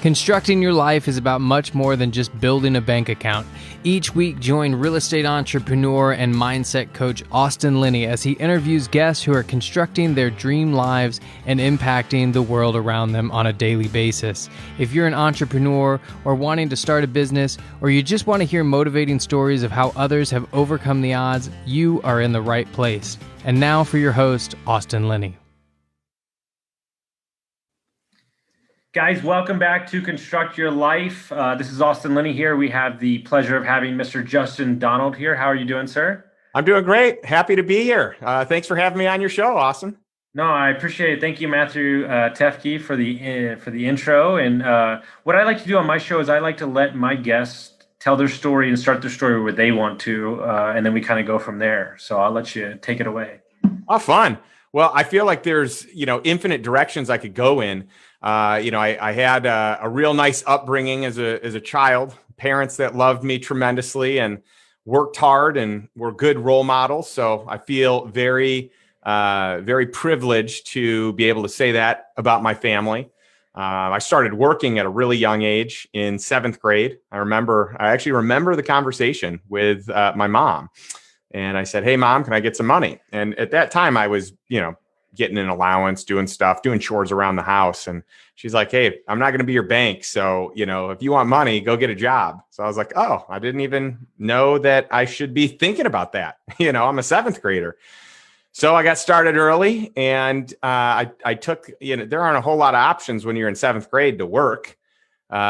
Constructing your life is about much more than just building a bank account. Each week, join real estate entrepreneur and mindset coach Austin Linney as he interviews guests who are constructing their dream lives and impacting the world around them on a daily basis. If you're an entrepreneur or wanting to start a business, or you just want to hear motivating stories of how others have overcome the odds, you are in the right place. And now for your host, Austin Linney. Guys, welcome back to Construct Your Life. This is Austin Linney here. We have the pleasure of having Mr. Justin Donald here. How are you doing, sir? I'm doing great. Happy to be here. Thanks for having me on your show, Austin. No, I appreciate it. Thank you, Matthew Tefke, for the intro. And what I like to do on my show is I like to let my guests tell their story and start their story where they want to, and then we kind of go from there. So I'll let you take it away. Oh, fun. Well, I feel like there's, infinite directions I could go in. I had a real nice upbringing as a child, parents that loved me tremendously and worked hard and were good role models. So I feel very, very privileged to be able to say that about my family. I started working at a really young age in 7th grade. I actually remember the conversation with my mom. And I said, "Hey, Mom, can I get some money?" And at that time I was, getting an allowance, doing chores around the house. And she's like, "Hey, I'm not going to be your bank. So, if you want money, go get a job." So I was like, "Oh, I didn't even know that I should be thinking about that." I'm a 7th grader. So I got started early, and I took, there aren't a whole lot of options when you're in 7th grade to work.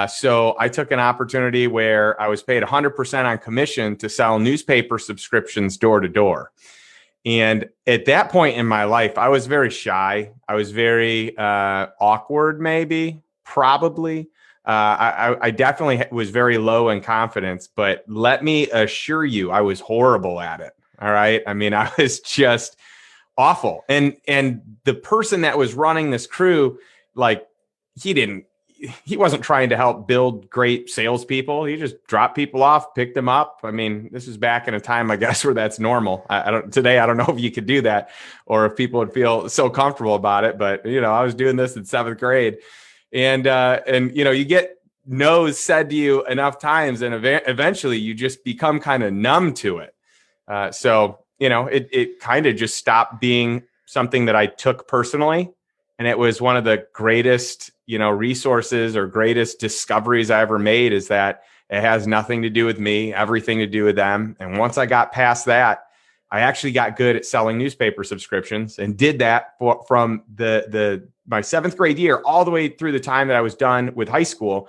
So I took an opportunity where I was paid 100% on commission to sell newspaper subscriptions door to door. And at that point in my life, I was very shy. I was very awkward, probably. I definitely was very low in confidence, but let me assure you, I was horrible at it. All right. I mean, I was just awful. And the person that was running this crew, he wasn't trying to help build great salespeople. He just dropped people off, picked them up. I mean, this is back in a time, I guess, where that's normal. Today, I don't know if you could do that or if people would feel so comfortable about it. But, I was doing this in 7th grade, and you get no's said to you enough times, and eventually you just become kind of numb to it. So it kind of just stopped being something that I took personally. And it was one of the greatest, resources or greatest discoveries I ever made, is that it has nothing to do with me, everything to do with them. And once I got past that, I actually got good at selling newspaper subscriptions, and did that from my 7th grade year all the way through the time that I was done with high school.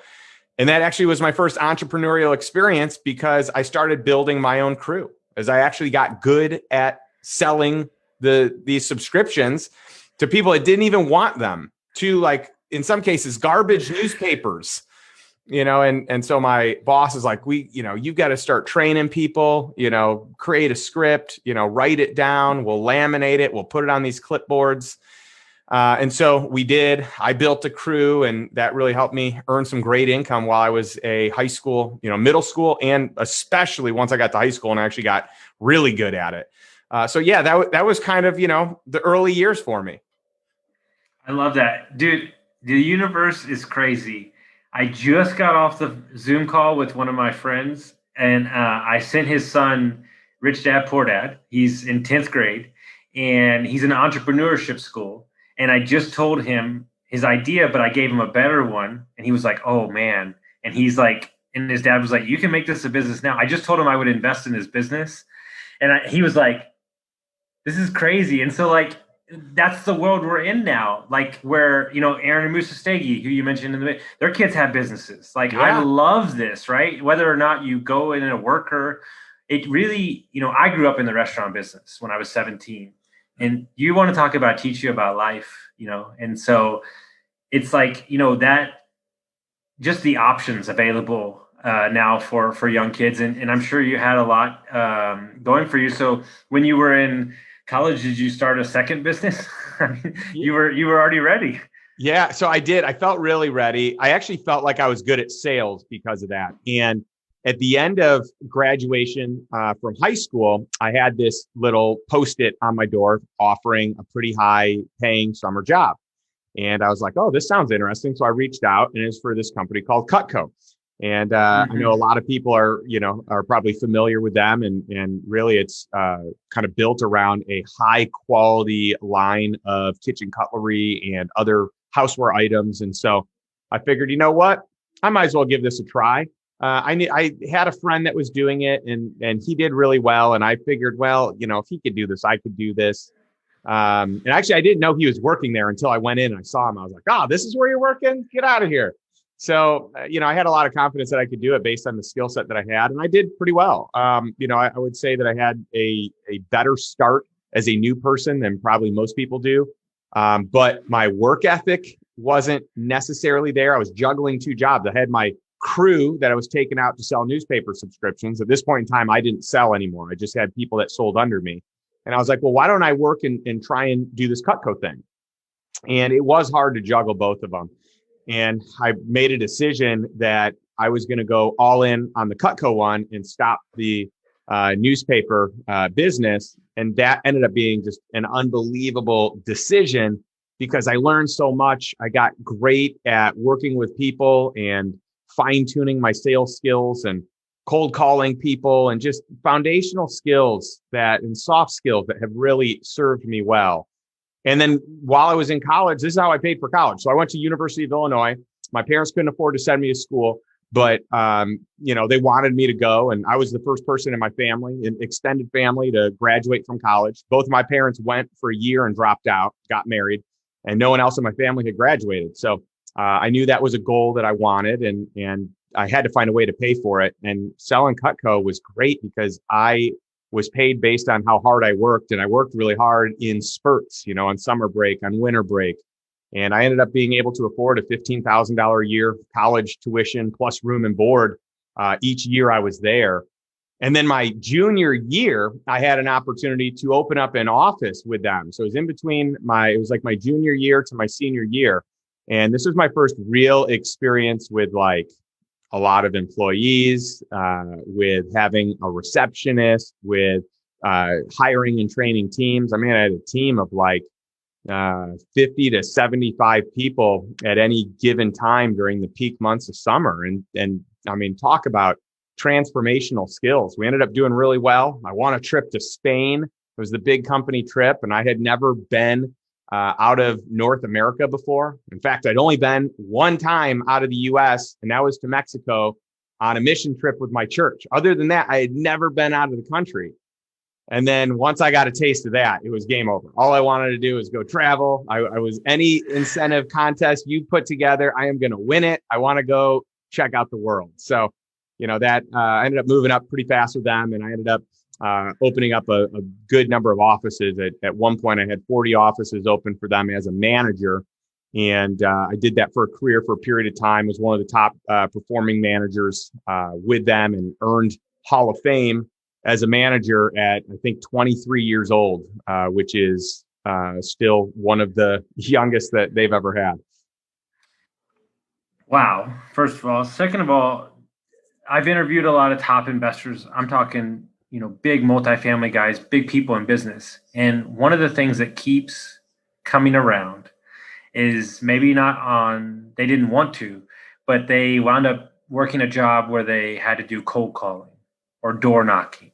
And that actually was my first entrepreneurial experience, because I started building my own crew as I actually got good at selling these subscriptions to people that didn't even want them, to, like, in some cases, garbage newspapers, and so my boss is like, you've got to start training people, create a script, write it down, we'll laminate it, we'll put it on these clipboards. And so we did. I built a crew, and that really helped me earn some great income while I was a high school, middle school, and especially once I got to high school and I actually got really good at it. So yeah, that was kind of, the early years for me. I love that. Dude, the universe is crazy. I just got off the Zoom call with one of my friends, and I sent his son, Rich Dad, Poor Dad. He's in 10th grade, and he's in an entrepreneurship school. And I just told him his idea, but I gave him a better one. And he was like, "Oh, man." And he's like, and his dad was like, "You can make this a business now." I just told him I would invest in his business. And he was like, "This is crazy." And so, that's the world we're in now, where, Aaron and Musa Stegi, who you mentioned their kids have businesses. Yeah. I love this, right? Whether or not you go in a worker, it really, I grew up in the restaurant business when I was 17, and you want to talk about, teach you about life, and so it's that, just the options available now for young kids. And I'm sure you had a lot going for you. So when you were in college, did you start a second business? I mean, you were already ready. Yeah, so I did. I felt really ready. I actually felt like I was good at sales because of that. And at the end of graduation from high school, I had this little Post-it on my door offering a pretty high paying summer job. And I was like, oh, this sounds interesting. So I reached out, and it's for this company called Cutco. And I know a lot of people are probably familiar with them, and really it's kind of built around a high quality line of kitchen cutlery and other houseware items. And so I figured, you know what, I might as well give this a try. I had a friend that was doing it, and he did really well. And I figured, well, if he could do this, I could do this. And actually, I didn't know he was working there until I went in and I saw him. I was like, oh, this is where you're working? Get out of here. So, I had a lot of confidence that I could do it based on the skill set that I had, and I did pretty well. I would say that I had a better start as a new person than probably most people do. But my work ethic wasn't necessarily there. I was juggling two jobs. I had my crew that I was taking out to sell newspaper subscriptions. At this point in time, I didn't sell anymore. I just had people that sold under me. And I was like, well, why don't I work and try and do this Cutco thing? And it was hard to juggle both of them. And I made a decision that I was going to go all in on the Cutco one and stop the newspaper business. And that ended up being just an unbelievable decision because I learned so much. I got great at working with people and fine tuning my sales skills and cold calling people and just foundational skills and soft skills that have really served me well. And then while I was in college, this is how I paid for college. So I went to University of Illinois. My parents couldn't afford to send me to school, but they wanted me to go. And I was the first person in my family, an extended family, to graduate from college. Both of my parents went for a year and dropped out, got married, and no one else in my family had graduated. So I knew that was a goal that I wanted, and I had to find a way to pay for it. And selling Cutco was great because I was paid based on how hard I worked. And I worked really hard in spurts, on summer break, on winter break. And I ended up being able to afford a $15,000 a year college tuition plus room and board each year I was there. And then my junior year, I had an opportunity to open up an office with them. So it was in between it was like my junior year to my senior year. And this was my first real experience with like a lot of employees, with having a receptionist, with hiring and training teams. I mean, I had a team of like 50 to 75 people at any given time during the peak months of summer. And I mean, talk about transformational skills. We ended up doing really well. I won a trip to Spain. It was the big company trip, and I had never been out of North America before. In fact, I'd only been one time out of the US, and that was to Mexico on a mission trip with my church. Other than that, I had never been out of the country. And then once I got a taste of that, it was game over. All I wanted to do was go travel. I was any incentive contest you put together, I am going to win it. I want to go check out the world. So, that I ended up moving up pretty fast with them, and I ended up opening up a good number of offices. At one point, I had 40 offices open for them as a manager. And I did that for a career for a period of time, was one of the top performing managers with them, and earned Hall of Fame as a manager at, I think, 23 years old, which is still one of the youngest that they've ever had. Wow. First of all. Second of all, I've interviewed a lot of top investors. I'm talking, big multifamily guys, big people in business. And one of the things that keeps coming around is maybe they didn't want to, but they wound up working a job where they had to do cold calling or door knocking.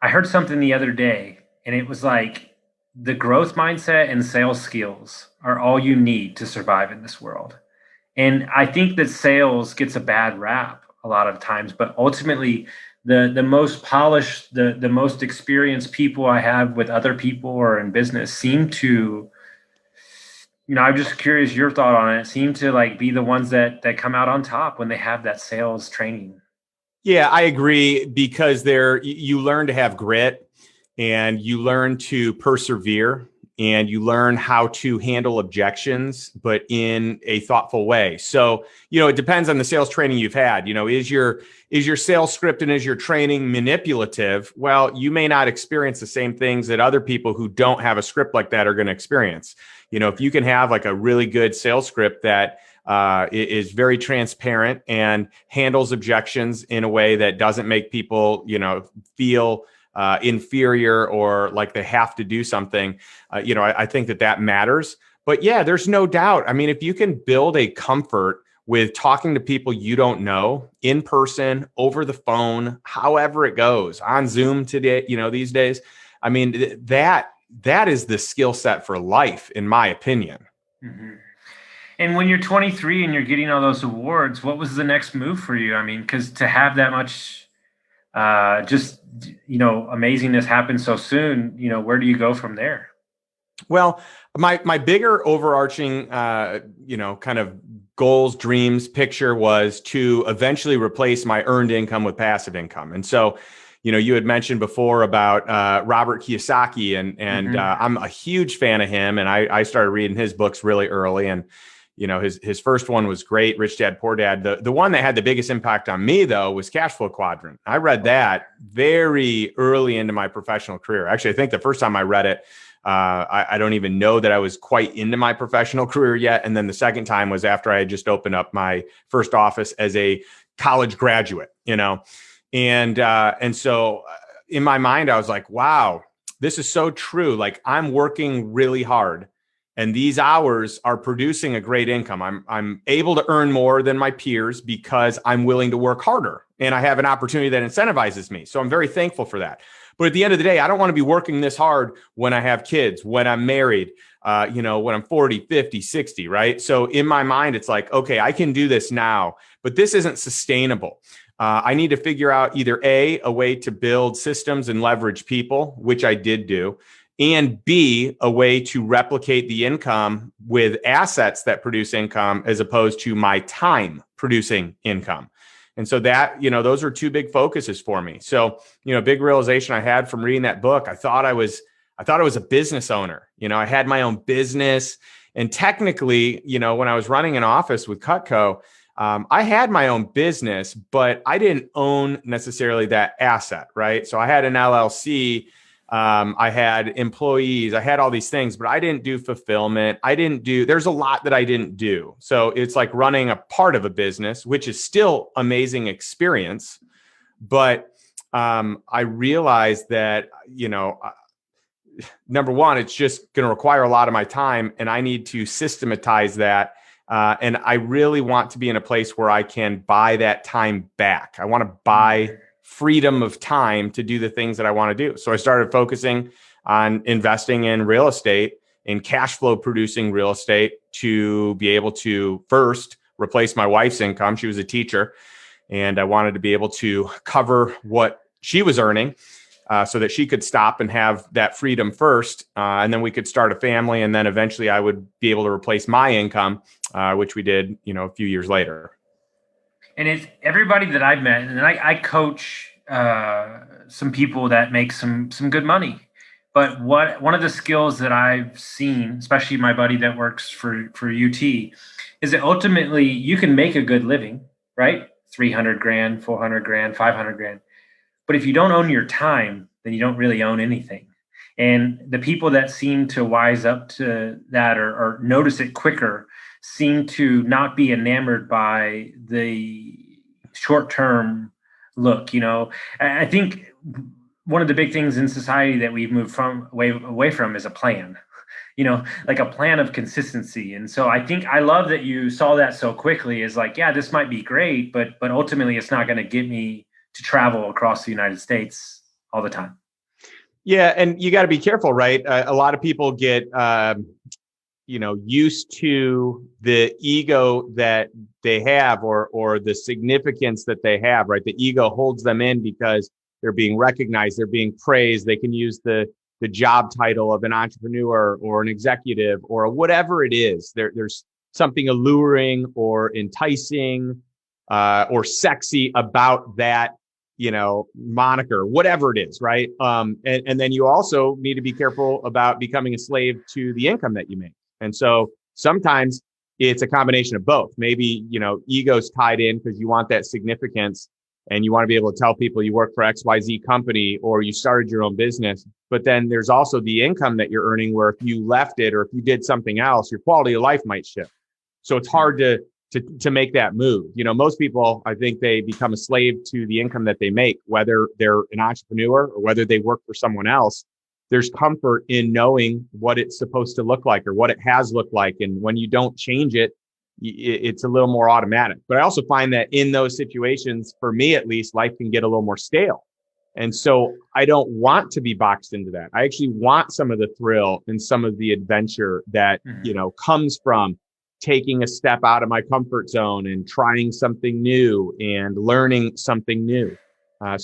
I heard something the other day, and it was like the growth mindset and sales skills are all you need to survive in this world. And I think that sales gets a bad rap a lot of times, but ultimately the most polished, the most experienced people I have with other people or in business seem to, I'm just curious your thought on it, seem to like be the ones that come out on top when they have that sales training. Yeah, I agree, because you learn to have grit, and you learn to persevere, and you learn how to handle objections, but in a thoughtful way. So, it depends on the sales training you've had. Is your sales script and is your training manipulative? Well, you may not experience the same things that other people who don't have a script like that are going to experience. If you can have like a really good sales script that is very transparent and handles objections in a way that doesn't make people, feel inferior or like they have to do something, I think that matters. But yeah, there's no doubt. I mean, if you can build a comfort with talking to people you don't know in person, over the phone, however it goes, on Zoom today, these days, I mean, that is the skill set for life, in my opinion. Mm-hmm. And when you're 23 and you're getting all those awards, what was the next move for you? I mean, because to have that much amazingness happen so soon, where do you go from there? Well, my bigger overarching, kind of goals, dreams, picture was to eventually replace my earned income with passive income. And so, you had mentioned before about Robert Kiyosaki, and I'm a huge fan of him. And I started reading his books really early. And, his first one was great, Rich Dad, Poor Dad. The one that had the biggest impact on me, though, was Cash Flow Quadrant. I read that very early into my professional career. Actually, I think the first time I read it, I don't even know that I was quite into my professional career yet. And then the second time was after I had just opened up my first office as a college graduate, and so in my mind, I was like, wow, this is so true. Like, I'm working really hard and these hours are producing a great income. I'm able to earn more than my peers because I'm willing to work harder and I have an opportunity that incentivizes me. So I'm very thankful for that. But at the end of the day, I don't want to be working this hard when I have kids, when I'm married, when I'm 40, 50, 60, right? So in my mind, it's like, okay, I can do this now, but this isn't sustainable. I need to figure out either a way to build systems and leverage people, which I did do, and B, a way to replicate the income with assets that produce income as opposed to my time producing income. And so that, those are two big focuses for me. So, big realization I had from reading that book, I thought I was a business owner. I had my own business. And technically, when I was running an office with Cutco, I had my own business, but I didn't own necessarily that asset, right? So I had an LLC. I had employees, I had all these things, but I didn't do fulfillment. There's a lot that I didn't do. So it's like running a part of a business, which is still amazing experience. But I realized that, number one, it's just going to require a lot of my time and I need to systematize that. And I really want to be in a place where I can buy that time back. I want to buy freedom of time to do the things that I want to do. So I started focusing on investing in real estate, in cash flow producing real estate, to be able to first replace my wife's income. She was a teacher and I wanted to be able to cover what she was earning so that she could stop and have that freedom first. And then we could start a family. And then eventually I would be able to replace my income, which we did, a few years later. And it's everybody that I've met, and I coach some people that make some good money. But one of the skills that I've seen, especially my buddy that works for UT, is that ultimately you can make a good living, right? 300 grand, 400 grand, 500 grand. But if you don't own your time, then you don't really own anything. And the people that seem to wise up to that or notice it quicker seem to not be enamored by the short-term look. I think one of the big things in society that we've moved away from is a plan, like a plan of consistency. And so I love that you saw that so quickly, is like, yeah, this might be great, but ultimately it's not going to get me to travel across the United States all the time. Yeah. And you got to be careful, right? A lot of people get, used to the ego that they have or the significance that they have, right? The ego holds them in because they're being recognized, they're being praised. They can use the job title of an entrepreneur or an executive or whatever it is. There's something alluring or enticing or sexy about that, moniker, whatever it is, right? And then you also need to be careful about becoming a slave to the income that you make. And so sometimes it's a combination of both. Maybe, ego's tied in because you want that significance and you want to be able to tell people you work for XYZ company or you started your own business. But then there's also the income that you're earning where if you left it or if you did something else, your quality of life might shift. So it's hard to make that move. Most people, I think they become a slave to the income that they make, whether they're an entrepreneur or whether they work for someone else. there's comfort in knowing what it's supposed to look like or what it has looked like. And when you don't change it, it's a little more automatic. But I also find that in those situations, for me at least, life can get a little more stale. And so I don't want to be boxed into that. I actually want some of the thrill and some of the adventure that, comes from taking a step out of my comfort zone and trying something new and learning something new. I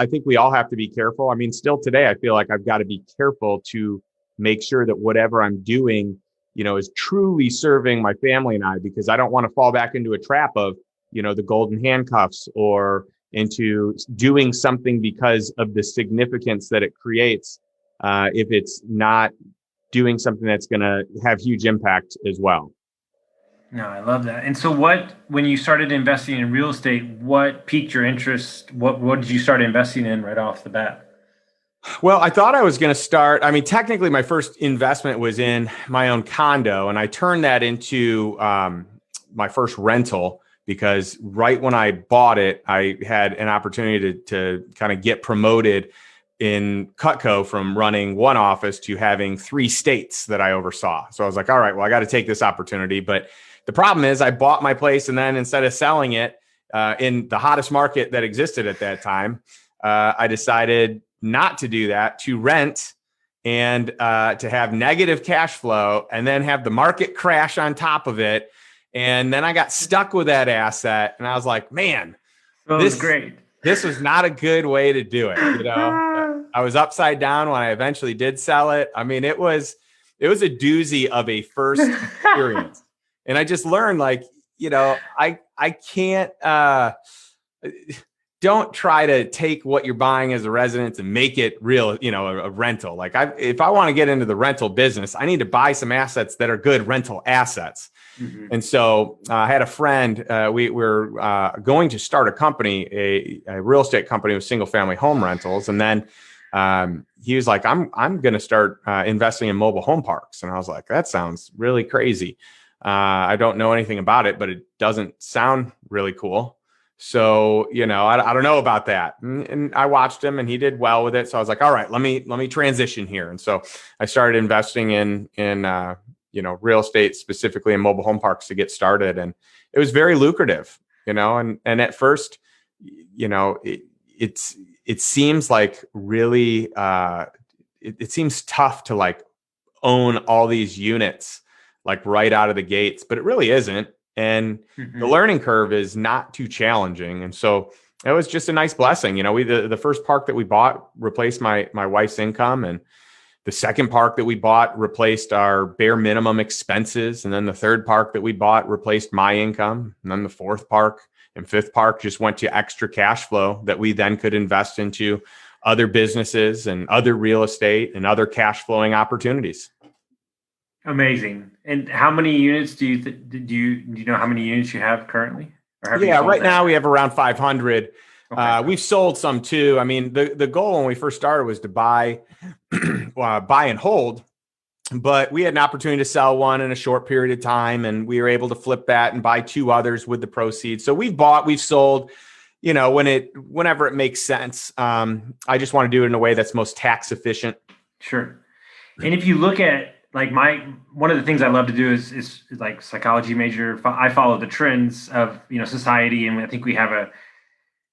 think we all have to be careful. I mean, still today, I feel like I've got to be careful to make sure that whatever I'm doing, is truly serving my family and I, because I don't want to fall back into a trap of, the golden handcuffs or into doing something because of the significance that it creates, if it's not doing something that's going to have huge impact as well. No, I love that. And so when you started investing in real estate, what piqued your interest? What did you start investing in right off the bat? Well, I thought I was going to start. I mean, technically, my first investment was in my own condo, and I turned that into my first rental because right when I bought it, I had an opportunity to kind of get promoted in Cutco from running one office to having 3 states that I oversaw. So I was like, all right, well, I got to take this opportunity. But the problem is I bought my place, and then instead of selling it in the hottest market that existed at that time, I decided not to do that, to rent and to have negative cash flow and then have the market crash on top of it. And then I got stuck with that asset and I was like, man, this was great. This was not a good way to do it. I was upside down when I eventually did sell it. I mean, it was a doozy of a first experience. And I just learned I can't, don't try to take what you're buying as a residence and make it real, a rental. If I want to get into the rental business, I need to buy some assets that are good rental assets. Mm-hmm. And so I had a friend, we were going to start a company, a real estate company with single family home rentals. And then he was like, I'm going to start investing in mobile home parks. And I was like, that sounds really crazy. I don't know anything about it, but it doesn't sound really cool. So, I don't know about that. And I watched him and he did well with it. So I was like, all right, let me transition here. And so I started investing in real estate, specifically in mobile home parks to get started. And it was very lucrative, and at first, it seems like really, it seems tough to own all these units, right out of the gates, but it really isn't. And the learning curve is not too challenging. And so it was just a nice blessing. The first park that we bought replaced my wife's income. And the second park that we bought replaced our bare minimum expenses. And then the third park that we bought replaced my income. And then the fourth park and fifth park just went to extra cash flow that we then could invest into other businesses and other real estate and other cash flowing opportunities. Amazing. And how many units do you know how many units you have currly? Right now we have around 500. Okay. We've sold some too. I mean, the goal when we first started was to buy and hold, but we had an opportunity to sell one in a short period of time, and we were able to flip that and buy 2 others with the proceeds. So we've sold, whenever it makes sense. I just want to do it in a way that's most tax efficient. Sure. And if you look at one of the things I love to do is like psychology major. I follow the trends of, society. And I think we have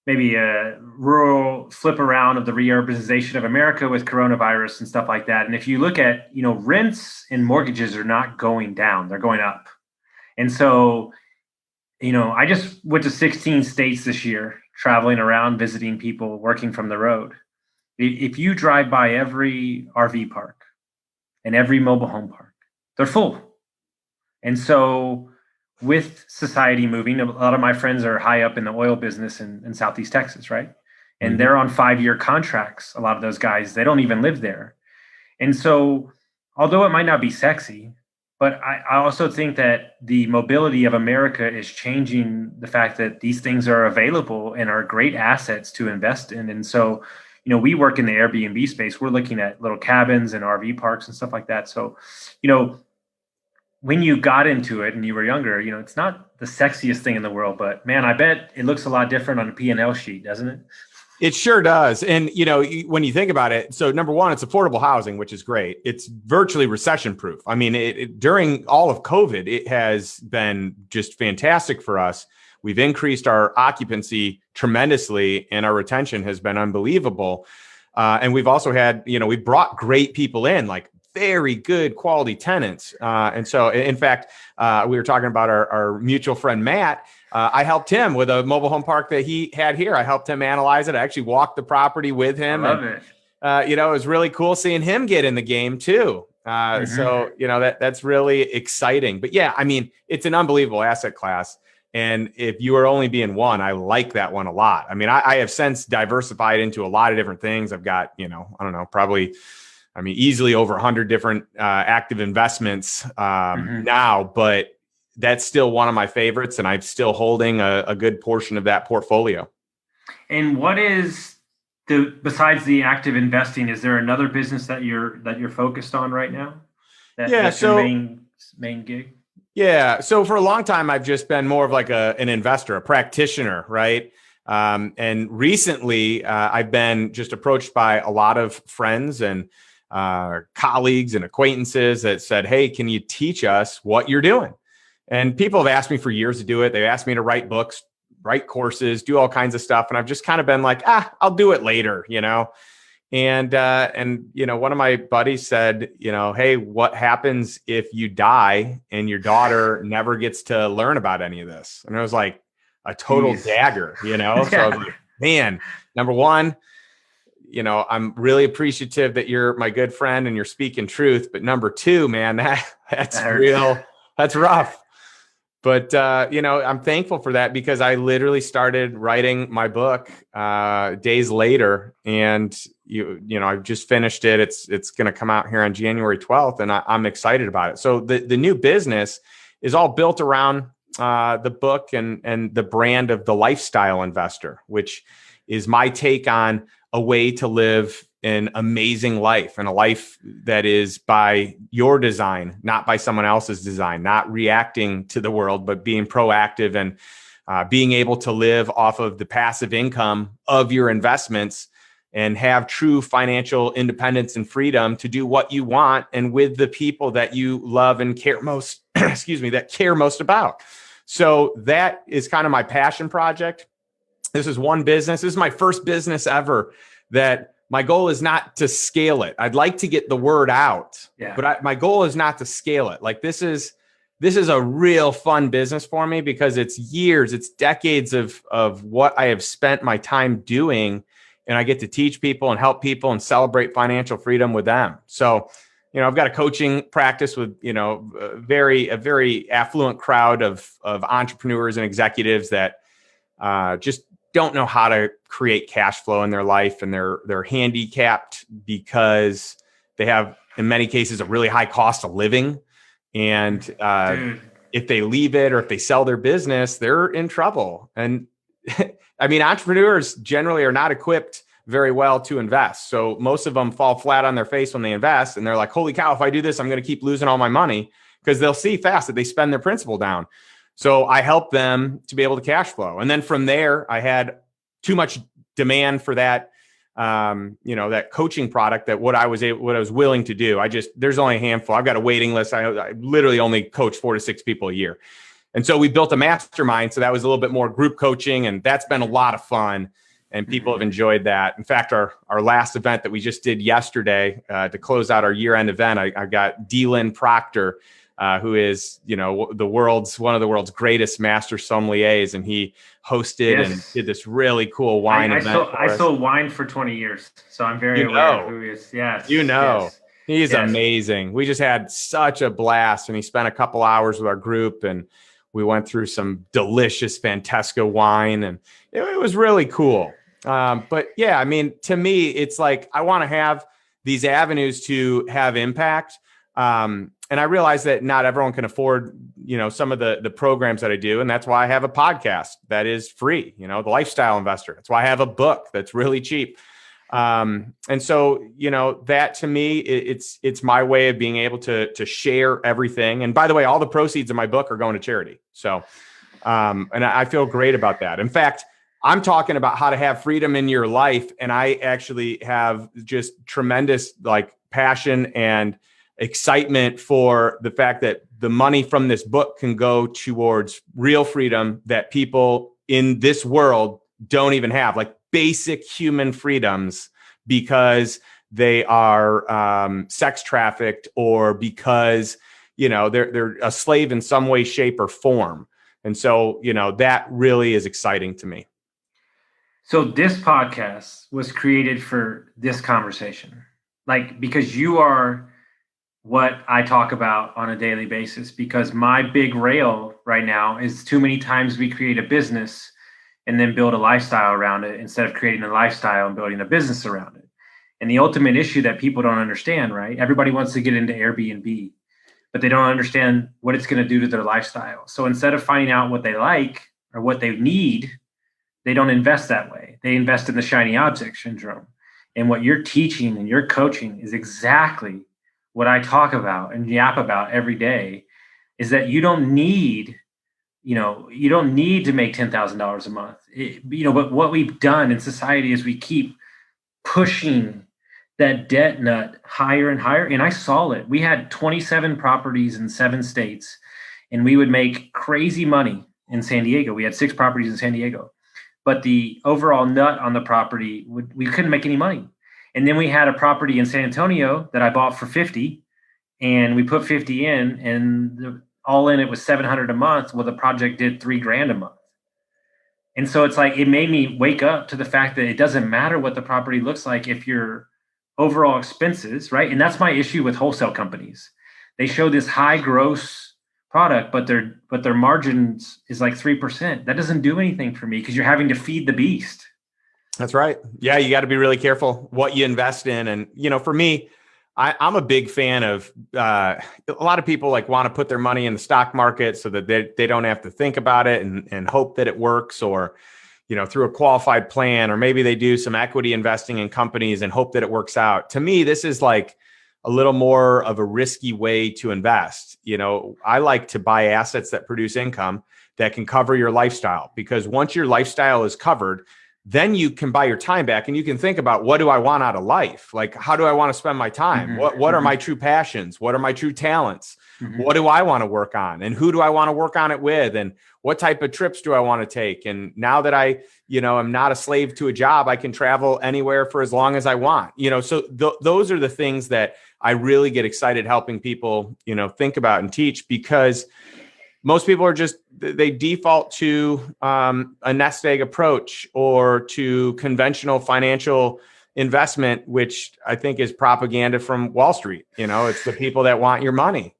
maybe a rural flip around of the reurbanization of America with coronavirus and stuff like that. And if you look at, rents and mortgages are not going down, they're going up. And so, I just went to 16 states this year, traveling around, visiting people, working from the road. If you drive by every RV park, and every mobile home park, they're full. And so with society moving, a lot of my friends are high up in the oil business in Southeast Texas, right? And they're on 5-year contracts. A lot of those guys, they don't even live there. And so although it might not be sexy, but I also think that the mobility of America is changing the fact that these things are available and are great assets to invest in. And so we work in the Airbnb space. We're looking at little cabins and RV parks and stuff like that. So, when you got into it and you were younger, it's not the sexiest thing in the world, but man, I bet it looks a lot different on a P&L sheet, doesn't it? It sure does. And, when you think about it, so number one, it's affordable housing, which is great. It's virtually recession proof. I mean, during all of COVID, it has been just fantastic for us. We've increased our occupancy tremendously and our retention has been unbelievable. And we've also had, we brought great people in, like very good quality tenants. And so, in fact, we were talking about our mutual friend, Matt. I helped him with a mobile home park that he had here. I helped him analyze it. I actually walked the property with him. I love it. It was really cool seeing him get in the game too. So, that's really exciting. But yeah, I mean, it's an unbelievable asset class. And if you are only being one, I like that one a lot. I mean, I have since diversified into a lot of different things. I've got, I don't know, probably, easily over 100 different active investments now, but that's still one of my favorites, and I'm still holding a good portion of that portfolio. And what is besides the active investing, is there another business that you're focused on right now? That's your main gig? Yeah. So for a long time, I've just been more of like an investor, a practitioner, right? And recently, I've been just approached by a lot of friends and colleagues and acquaintances that said, "Hey, can you teach us what you're doing?" And people have asked me for years to do it. They've asked me to write books, write courses, do all kinds of stuff. And I've just kind of been like, I'll do it later, And one of my buddies said, "Hey, what happens if you die and your daughter never gets to learn about any of this?" And I was like, a total dagger, So I was like, man, number one, I'm really appreciative that you're my good friend and you're speaking truth. But number two, man, that's real. That's rough. But, I'm thankful for that because I literally started writing my book days later, and I've just finished it. It's going to come out here on January 12th, and I'm excited about it. So the new business is all built around the book and the brand of the lifestyle investor, which is my take on a way to live an amazing life, and a life that is by your design, not by someone else's design, not reacting to the world, but being proactive and being able to live off of the passive income of your investments and have true financial independence and freedom to do what you want and with the people that you love and care most, that care most about. So that is kind of my passion project. This is one business. This is my first business ever that my goal is not to scale it. I'd like to get the word out, but my goal is not to scale it. Like this is a real fun business for me because it's years, it's decades of what I have spent my time doing. And I get to teach people and help people and celebrate financial freedom with them. So, I've got a coaching practice with, a very affluent crowd of entrepreneurs and executives that just don't know how to create cash flow in their life, and they're handicapped because they have, in many cases, a really high cost of living. And if they leave it or if they sell their business, they're in trouble. And entrepreneurs generally are not equipped very well to invest. So most of them fall flat on their face when they invest, and they're like, "Holy cow, if I do this, I'm going to keep losing all my money," because they'll see fast that they spend their principal down. So I help them to be able to cash flow. And then from there, I had too much demand for that, that coaching product, that what I was willing to do. There's only a handful. I've got a waiting list. I literally only coach 4 to 6 people a year. And so we built a mastermind. So that was a little bit more group coaching, and that's been a lot of fun. And people have enjoyed that. In fact, our last event that we just did yesterday to close out our year-end event, I got Dylan Proctor, who is, one of the world's greatest master sommeliers, and he hosted and did this really cool wine event. I sold wine for 20 years, so I'm very aware of who he is. Yes, he's amazing. We just had such a blast, and he spent a couple hours with our group, and we went through some delicious Fantasca wine, and it was really cool. But yeah, to me, it's like I want to have these avenues to have impact. And I realize that not everyone can afford, some of the programs that I do. And that's why I have a podcast that is free, The Lifestyle Investor. That's why I have a book that's really cheap. And so, that to me, it's my way of being able to share everything. And by the way, all the proceeds of my book are going to charity. So, and I feel great about that. In fact, I'm talking about how to have freedom in your life. And I actually have just tremendous like passion and excitement for the fact that the money from this book can go towards real freedom that people in this world don't even have, like basic human freedoms, because they are sex trafficked or because, they're a slave in some way, shape, or form. And so, that really is exciting to me. So this podcast was created for this conversation, like, because you are what I talk about on a daily basis, because my big rail right now is too many times we create a business and then build a lifestyle around it instead of creating a lifestyle and building a business around it. And the ultimate issue that people don't understand, right? Everybody wants to get into Airbnb, but they don't understand what it's going to do to their lifestyle. So instead of finding out what they like or what they need, they don't invest that way. They invest in the shiny object syndrome. And what you're teaching and you're coaching is exactly what I talk about and yap about every day, is that you don't need, you don't need to make $10,000 a month. But what we've done in society is we keep pushing that debt nut higher and higher. And I saw it. We had 27 properties in 7 states, and we would make crazy money in San Diego. We had 6 properties in San Diego, but the overall nut on the property, we couldn't make any money. And then we had a property in San Antonio that I bought for 50, and we put 50 in, and all in it was 700 a month. Well, the project did $3,000 a month. And so it's like, it made me wake up to the fact that it doesn't matter what the property looks like if your overall expenses, right? And that's my issue with wholesale companies. They show this high gross product, but their margins is like 3%. That doesn't do anything for me, because you're having to feed the beast. That's right. Yeah, you got to be really careful what you invest in. And, for me, I'm a big fan of a lot of people like want to put their money in the stock market so that they don't have to think about it and hope that it works, or, through a qualified plan, or maybe they do some equity investing in companies and hope that it works out. To me, this is like a little more of a risky way to invest. I like to buy assets that produce income that can cover your lifestyle, because once your lifestyle is covered, then you can buy your time back and you can think about, what do I want out of life? Like, how do I want to spend my time? Mm-hmm. What are my true passions? What are my true talents? Mm-hmm. What do I want to work on? And who do I want to work on it with? And what type of trips do I want to take? And now that I, I'm not a slave to a job, I can travel anywhere for as long as I want, so those are the things that I really get excited helping people, think about and teach, because most people are they default to a nest egg approach or to conventional financial investment, which I think is propaganda from Wall Street. It's the people that want your money.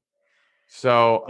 So,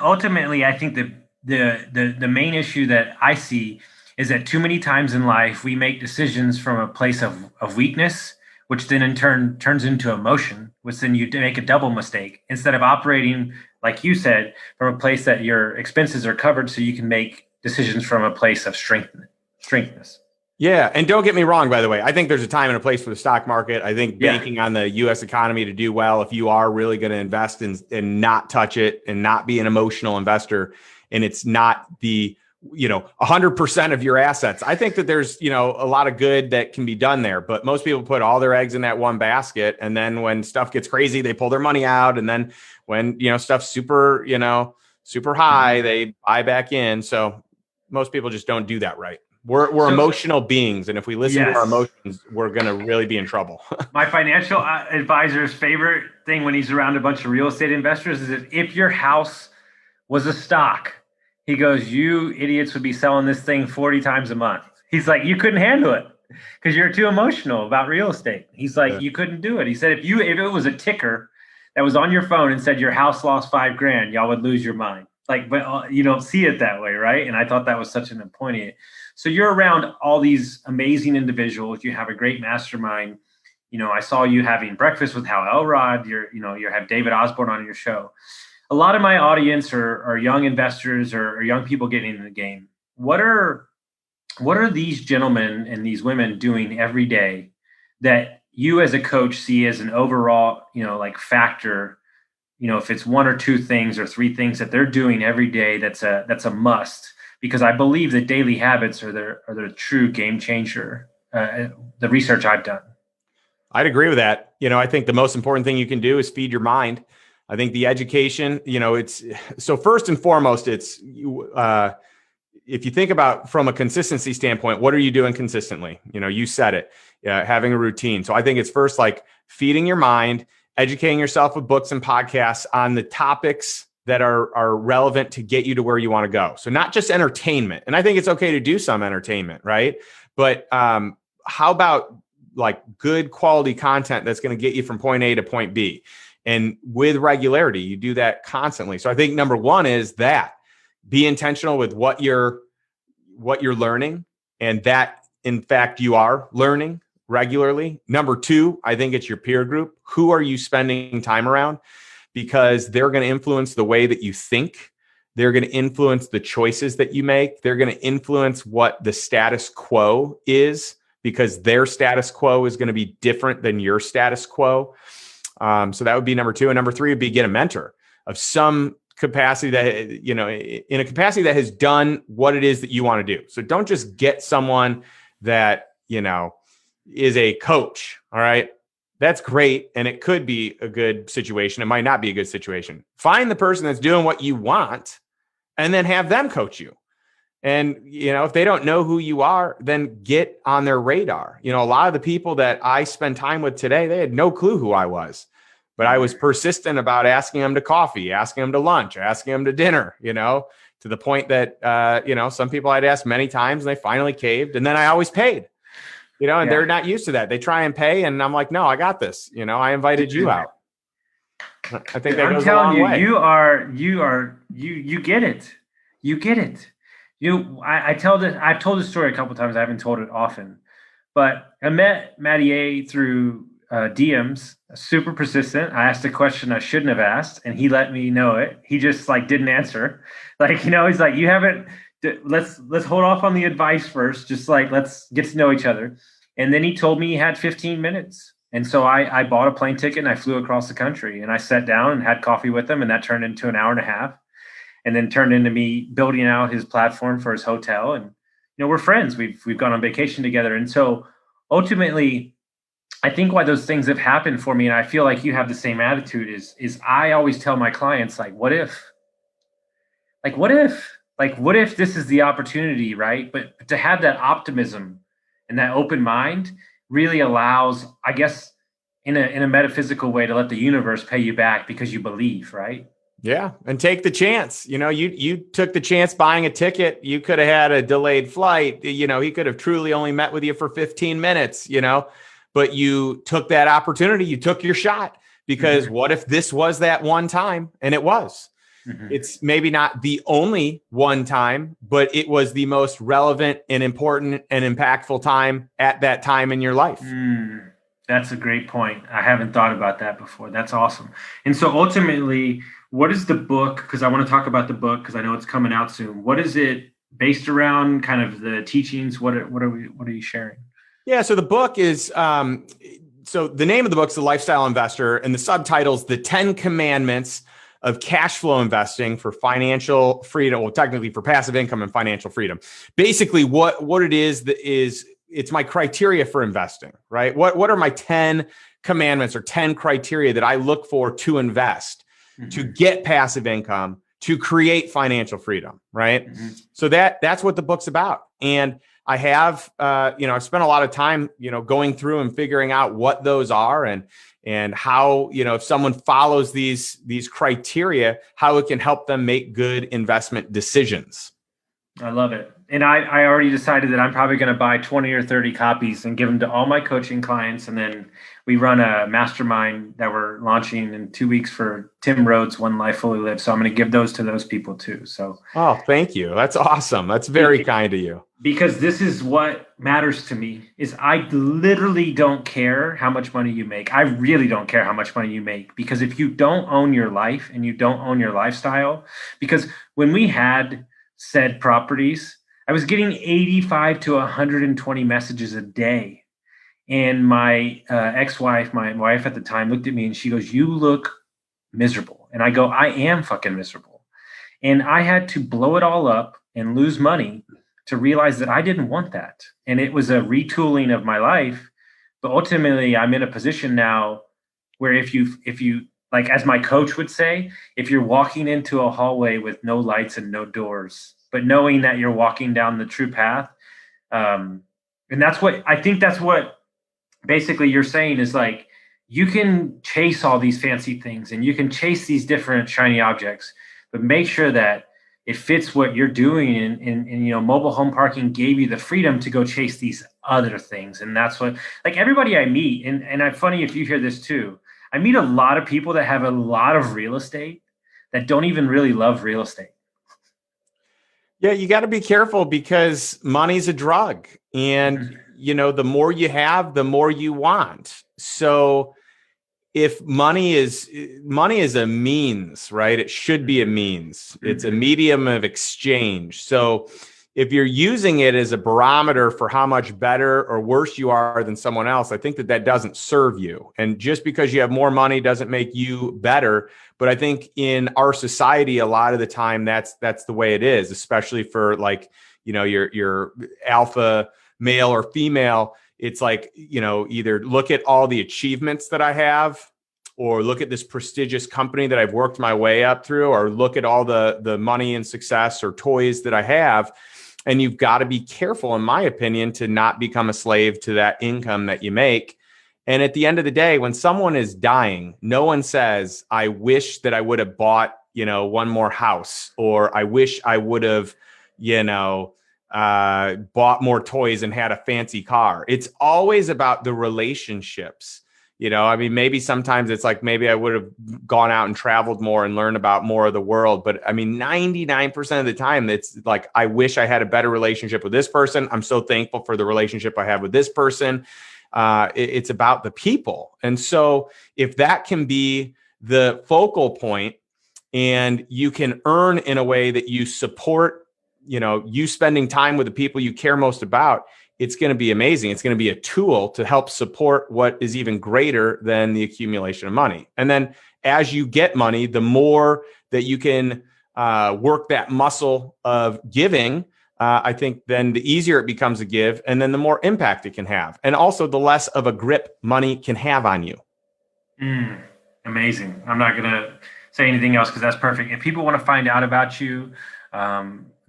ultimately, I think the main issue that I see is that too many times in life, we make decisions from a place of weakness, which then in turn turns into emotion, which then you make a double mistake, instead of operating, like you said, from a place that your expenses are covered, so you can make decisions from a place of strengthness. Yeah. And don't get me wrong, by the way, I think there's a time and a place for the stock market. I think banking on the U.S. economy to do well, if you are really going to invest and not touch it and not be an emotional investor, and it's not the 100% of your assets. I think that there's, a lot of good that can be done there, but most people put all their eggs in that one basket. And then when stuff gets crazy, they pull their money out. And then when, stuff's super high, they buy back in. So most people just don't do that right. We're emotional beings. And if we listen to our emotions, we're going to really be in trouble. My financial advisor's favorite thing when he's around a bunch of real estate investors is if your house was a stock, he goes, you idiots would be selling this thing 40 times a month. He's like, you couldn't handle it because you're too emotional about real estate. He's like, you couldn't do it. He said, if it was a ticker that was on your phone and said your house lost $5,000, y'all would lose your mind. Like, but you don't see it that way, right? And I thought that was such an point. So you're around all these amazing individuals. You have a great mastermind. I saw you having breakfast with Hal Elrod. You have David Osborne on your show. A lot of my audience are young investors or young people getting in the game. What are these gentlemen and these women doing every day that you as a coach see as an overall, factor, if it's 1 or 2 things or 3 things that they're doing every day, that's a must because I believe that daily habits are the true game changer. The research I've done. I'd agree with that. I think the most important thing you can do is feed your mind. I think the education, it's so first and foremost, it's if you think about from a consistency standpoint, what are you doing consistently? You said it, having a routine. So I think it's first like feeding your mind, educating yourself with books and podcasts on the topics that are relevant to get you to where you want to go. So not just entertainment. And I think it's okay to do some entertainment, right? But how about like good quality content that's going to get you from point A to point B? And with regularity, you do that constantly. So I think number one is that be intentional with what you're learning, and that in fact you are learning regularly. Number two, I think it's your peer group. Who are you spending time around? Because they're going to influence the way that you think. They're going to influence the choices that you make. They're going to influence what the status quo is, because their status quo is going to be different than your status quo. So that would be number two. And number three would be get a mentor of some capacity that, in a capacity that has done what it is that you want to do. So don't just get someone that, is a coach. All right. That's great. And it could be a good situation. It might not be a good situation. Find the person that's doing what you want and then have them coach you. And, if they don't know who you are, then get on their radar. A lot of the people that I spend time with today, they had no clue who I was, but I was persistent about asking them to coffee, asking them to lunch, asking them to dinner, to the point that, some people I'd asked many times and they finally caved, and then I always paid, and they're not used to that. They try and pay. And I'm like, no, I got this. I invited you out. I think that goes a long way. You get it. You get it. I've told this story a couple of times. I haven't told it often, but I met Matty A through DMs, super persistent. I asked a question I shouldn't have asked, and he let me know it. He just didn't answer. He's like, you haven't, let's hold off on the advice first. Just let's get to know each other. And then he told me he had 15 minutes. And so I bought a plane ticket and I flew across the country, and I sat down and had coffee with him, and that turned into an hour and a half. And then turned into me building out his platform for his hotel. And, we're friends. We've gone on vacation together. And so ultimately, I think why those things have happened for me, and I feel like you have the same attitude, is I always tell my clients, what if this is the opportunity, right? But to have that optimism and that open mind really allows, I guess, in a metaphysical way, to let the universe pay you back because you believe, right? Yeah. And take the chance. You took the chance buying a ticket. You could have had a delayed flight. He could have truly only met with you for 15 minutes, but you took that opportunity. You took your shot, because what if this was that one time? And it was. It's maybe not the only one time, but it was the most relevant and important and impactful time at that time in your life. That's a great point. I haven't thought about that before. That's awesome. And so ultimately, what is the book? Because I want to talk about the book, because I know it's coming out soon. What is it based around? Kind of the teachings. What are you sharing? Yeah. So the book is, so the name of the book is The Lifestyle Investor, and the subtitle's The 10 Commandments of Cash Flow Investing for Financial Freedom. Well, technically for passive income and financial freedom. Basically what it is it's my criteria for investing, right? What are my 10 commandments or 10 criteria that I look for to invest, to get passive income, to create financial freedom, right? So that's what the book's about. And I have, I've spent a lot of time, going through and figuring out what those are, and how, if someone follows these criteria, how it can help them make good investment decisions. I love it. And I already decided that I'm probably going to buy 20 or 30 copies and give them to all my coaching clients. And then we run a mastermind that we're launching in 2 weeks for Tim Rhodes, One Life Fully Lived. So I'm going to give those to those people too. So, oh, thank you. That's awesome. That's very kind of you. Because this is what matters to me, is I literally don't care how much money you make. I really don't care how much money you make, because if you don't own your life and you don't own your lifestyle, because when we had said properties, I was getting 85 to 120 messages a day. And my ex-wife, my wife at the time, looked at me and she goes, "You look miserable." And I go, "I am fucking miserable." And I had to blow it all up and lose money to realize that I didn't want that. And it was a retooling of my life. But ultimately, I'm in a position now where if you, like, as my coach would say, if you're walking into a hallway with no lights and no doors, but knowing that you're walking down the true path, and that's what I think, that's what basically you're saying is, like, you can chase all these fancy things and you can chase these different shiny objects, but make sure that it fits what you're doing. And mobile home parking gave you the freedom to go chase these other things. And that's what, like, everybody I meet, and I'm funny if you hear this too, I meet a lot of people that have a lot of real estate that don't even really love real estate. Yeah, you got to be careful because money's a drug. And, the more you have, the more you want. So if money is a means, right? It should be a means. It's a medium of exchange. So if you're using it as a barometer for how much better or worse you are than someone else, I think that doesn't serve you. And just because you have more money doesn't make you better. But I think in our society, a lot of the time, that's the way it is, especially for, like, your alpha male or female. It's like, either look at all the achievements that I have, or look at this prestigious company that I've worked my way up through, or look at all the money and success or toys that I have. And you've got to be careful, in my opinion, to not become a slave to that income that you make. And at the end of the day, when someone is dying, no one says, I wish that I would have bought, one more house, or I wish I would have, bought more toys and had a fancy car. It's always about the relationships. Maybe sometimes it's like, maybe I would have gone out and traveled more and learned about more of the world. But 99% of the time, it's like, I wish I had a better relationship with this person. I'm so thankful for the relationship I have with this person. It's about the people. And so if that can be the focal point, and you can earn in a way that you support, you spending time with the people you care most about, it's going to be amazing. It's going to be a tool to help support what is even greater than the accumulation of money. And then as you get money, the more that you can work that muscle of giving, I think then the easier it becomes to give, and then the more impact it can have. And also the less of a grip money can have on you. Amazing. I'm not going to say anything else because that's perfect. If people want to find out about you,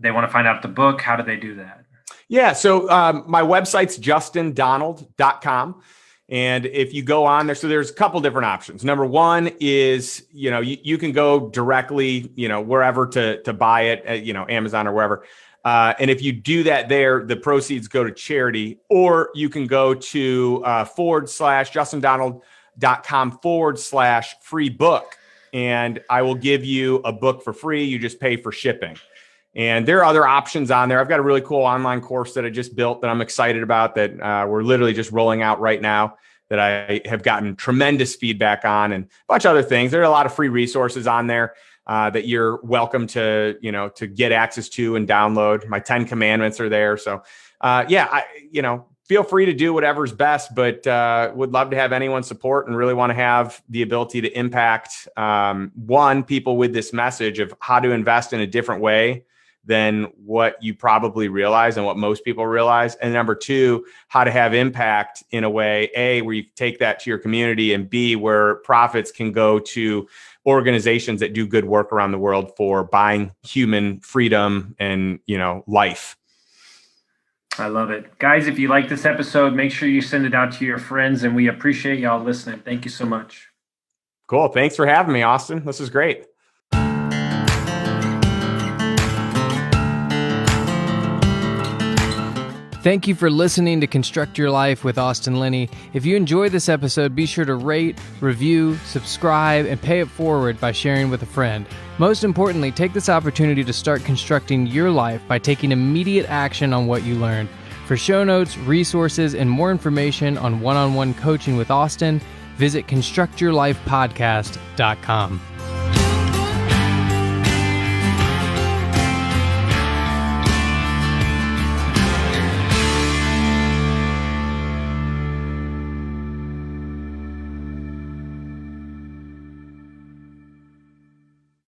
they want to find out the book, how do they do that? Yeah. So my website's justindonald.com. And if you go on there, so there's a couple different options. Number one is, you can go directly, wherever to buy it at, Amazon or wherever. And if you do that there, the proceeds go to charity, or you can go to justindonald.com/free book. And I will give you a book for free. You just pay for shipping. And there are other options on there. I've got a really cool online course that I just built that I'm excited about, that we're literally just rolling out right now, that I have gotten tremendous feedback on, and a bunch of other things. There are a lot of free resources on there that you're welcome to get access to and download. My 10 commandments are there. So feel free to do whatever's best, but would love to have anyone's support and really want to have the ability to impact people with this message of how to invest in a different way than what you probably realize and what most people realize. And number two, how to have impact in a way, A, where you take that to your community, and B, where profits can go to organizations that do good work around the world for buying human freedom and, life. I love it. Guys, if you like this episode, make sure you send it out to your friends, and we appreciate y'all listening. Thank you so much. Cool. Thanks for having me, Austin. This is great. Thank you for listening to Construct Your Life with Austin Linney. If you enjoyed this episode, be sure to rate, review, subscribe, and pay it forward by sharing with a friend. Most importantly, take this opportunity to start constructing your life by taking immediate action on what you learned. For show notes, resources, and more information on one-on-one coaching with Austin, visit constructyourlifepodcast.com.